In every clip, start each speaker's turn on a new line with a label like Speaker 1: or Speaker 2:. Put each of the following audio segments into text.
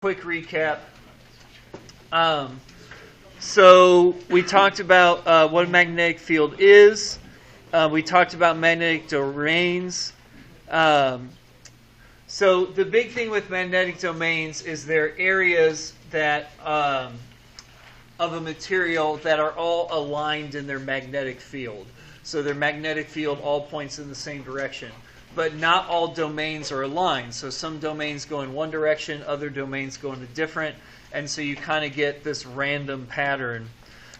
Speaker 1: Quick recap. So we talked about what a magnetic field is. We talked about magnetic domains. So the big thing with magnetic domains is they're areas that of a material that are all aligned in their magnetic field. So their magnetic field all points in the same direction. But not all domains are aligned. So some domains go in one direction, other domains go in a different, and so you kind of get this random pattern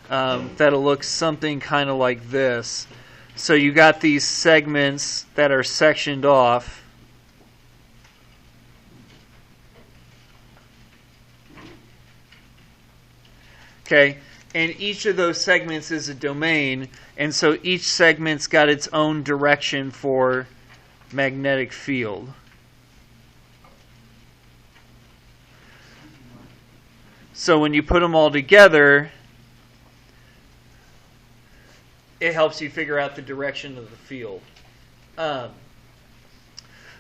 Speaker 1: that'll look something kind of like this. So you got these segments that are sectioned off. Okay, and each of those segments is a domain, and so each segment's got its own direction for magnetic field. So when you put them all together, it helps you figure out the direction of the field.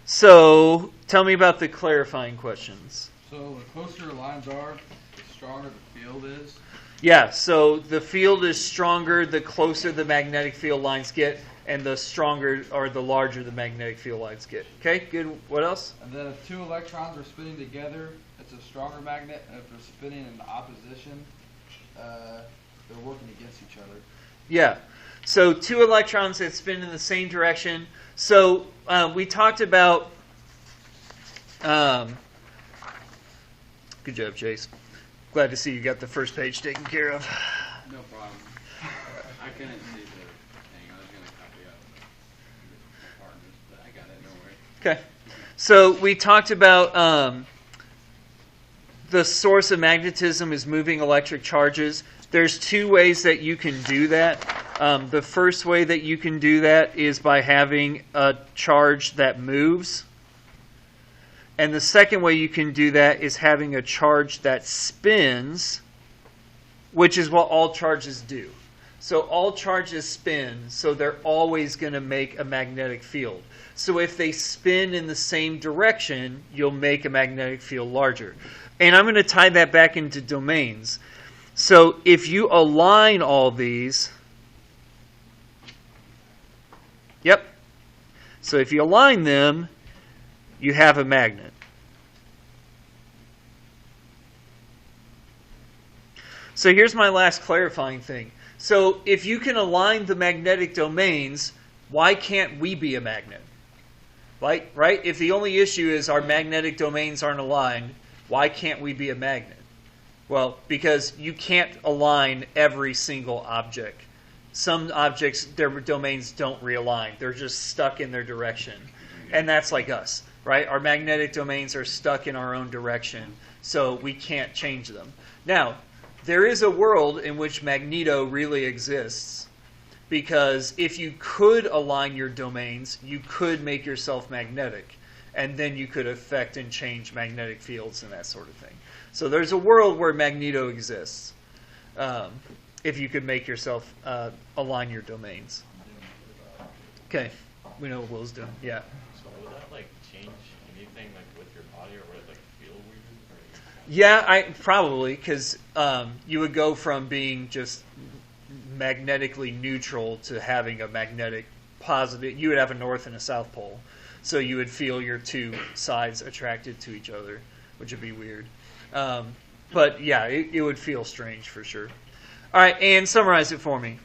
Speaker 1: So tell me about the clarifying questions.
Speaker 2: So the closer the lines are, the stronger the field is?
Speaker 1: Yeah, so the field is stronger the closer the magnetic field lines get, and the stronger or the larger the magnetic field lines get. Okay, good. What else?
Speaker 2: And then if two electrons are spinning together, it's a stronger magnet. And if they're spinning in opposition, they're working against each other.
Speaker 1: Yeah. So two electrons that spin in the same direction. So we talked about... good job, Chase. Glad to see you got the first page taken care of.
Speaker 3: No problem. I couldn't see the thing. I was going to copy up the partners, but I got it. Don't worry.
Speaker 1: Okay. So we talked about the source of magnetism is moving electric charges. There's two ways that you can do that. The first way that you can do that is by having a charge that moves. And the second way you can do that is having a charge that spins, which is what all charges do. So all charges spin, so they're always going to make a magnetic field. So if they spin in the same direction, you'll make a magnetic field larger. And I'm going to tie that back into domains. So if you align all these, yep. So if you align them, you have a magnet. So here's my last clarifying thing. So if you can align the magnetic domains, why can't we be a magnet? Right? If the only issue is our magnetic domains aren't aligned, why can't we be a magnet? Well, because you can't align every single object. Some objects, their domains don't realign. They're just stuck in their direction. And that's like us. Right? Our magnetic domains are stuck in our own direction, so we can't change them. Now, there is a world in which magneto really exists, because if you could align your domains, you could make yourself magnetic, and then you could affect and change magnetic fields and that sort of thing. So there's a world where magneto exists, if you could make yourself align your domains. Okay, we know what Will's doing. Yeah.
Speaker 4: Would that change anything with your body, or would it feel weird?
Speaker 1: Yeah, probably, because you would go from being just magnetically neutral to having a magnetic positive. You would have a north and a south pole, so you would feel your two sides attracted to each other, which would be weird. But yeah, it would feel strange for sure. All right, and summarize it for me.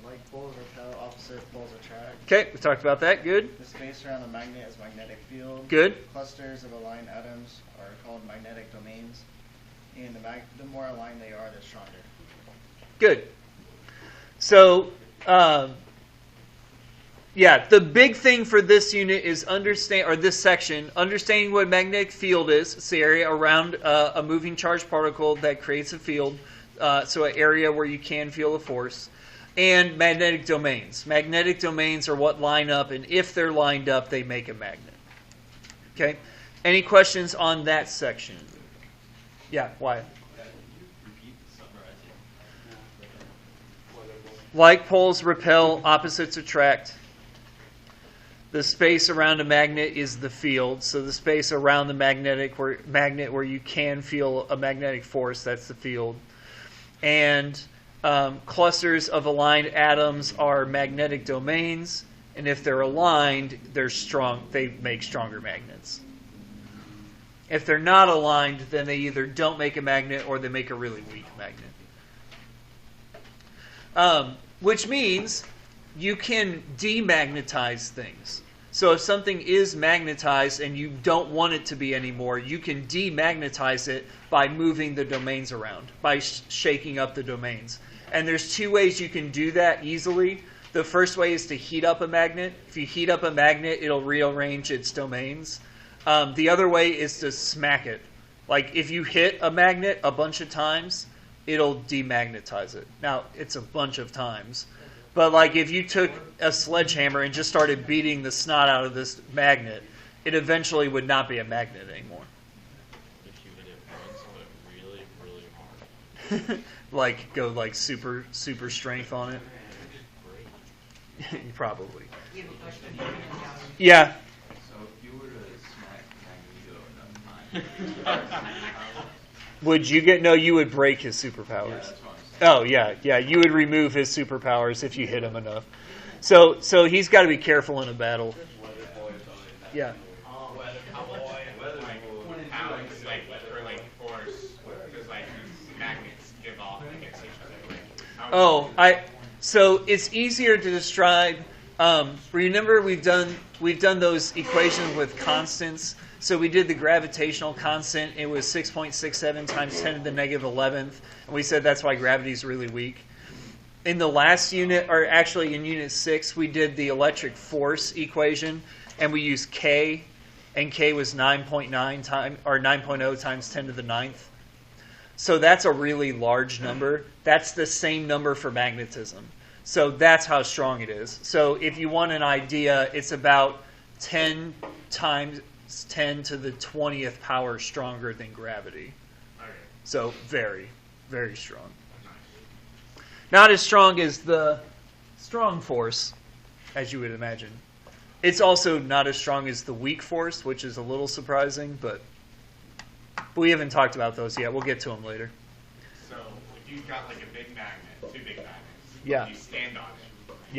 Speaker 5: Like poles repel, opposite poles attract.
Speaker 1: Okay, we talked about that. Good.
Speaker 5: The space around the magnet is magnetic field.
Speaker 1: Good.
Speaker 5: Clusters of aligned atoms are called magnetic domains. And the more aligned they are, the stronger.
Speaker 1: Good. So, yeah, the big thing for this unit is this section, understanding what a magnetic field is. It's the area around a moving charged particle that creates a field. So an area where you can feel the force. And magnetic domains. Magnetic domains are what line up, and if they're lined up, they make a magnet. Okay? Any questions on that section? Yeah, Wyatt. Like poles repel, opposites attract. The space around a magnet is the field. So the space around the magnet where you can feel a magnetic force, that's the field. And clusters of aligned atoms are magnetic domains. And if they're aligned, they're strong. They make stronger magnets. If they're not aligned, then they either don't make a magnet or they make a really weak magnet. Which means you can demagnetize things. So if something is magnetized and you don't want it to be anymore, you can demagnetize it by moving the domains around, by shaking up the domains. And there's two ways you can do that easily. The first way is to heat up a magnet. If you heat up a magnet, it'll rearrange its domains. The other way is to smack it. Like if you hit a magnet a bunch of times, it'll demagnetize it. Now, it's a bunch of times. But like if you took a sledgehammer and just started beating the snot out of this magnet, it eventually would not be a magnet anymore.
Speaker 4: If you hit it once, but really, really hard.
Speaker 1: Like go like super strength on it. Probably. Yeah.
Speaker 3: So if you were to smack Magneto enough times,
Speaker 1: Would you get? No, you would break his superpowers.
Speaker 3: yeah, that's what I'm saying.
Speaker 1: Oh yeah, you would remove his superpowers if you hit him enough. So he's got to be careful in a battle. Yeah. So it's easier to describe. Remember, we've done those equations with constants. So we did the gravitational constant. It was 6.67 times 10 to the negative 11th. And we said that's why gravity is really weak. In the last unit, or actually in unit 6, we did the electric force equation. And we used K. And K was 9.0 times 10 to the 9th. So that's a really large number. That's the same number for magnetism. So that's how strong it is. So if you want an idea, it's about 10 times 10 to the 20th power stronger than gravity.
Speaker 4: Okay.
Speaker 1: So very, very strong. Not as strong as the strong force, as you would imagine. It's also not as strong as the weak force, which is a little surprising, but we haven't talked about those yet. We'll get to them later.
Speaker 6: So if you've got like a big magnet, two big magnets,
Speaker 1: Yeah.
Speaker 6: you stand on it,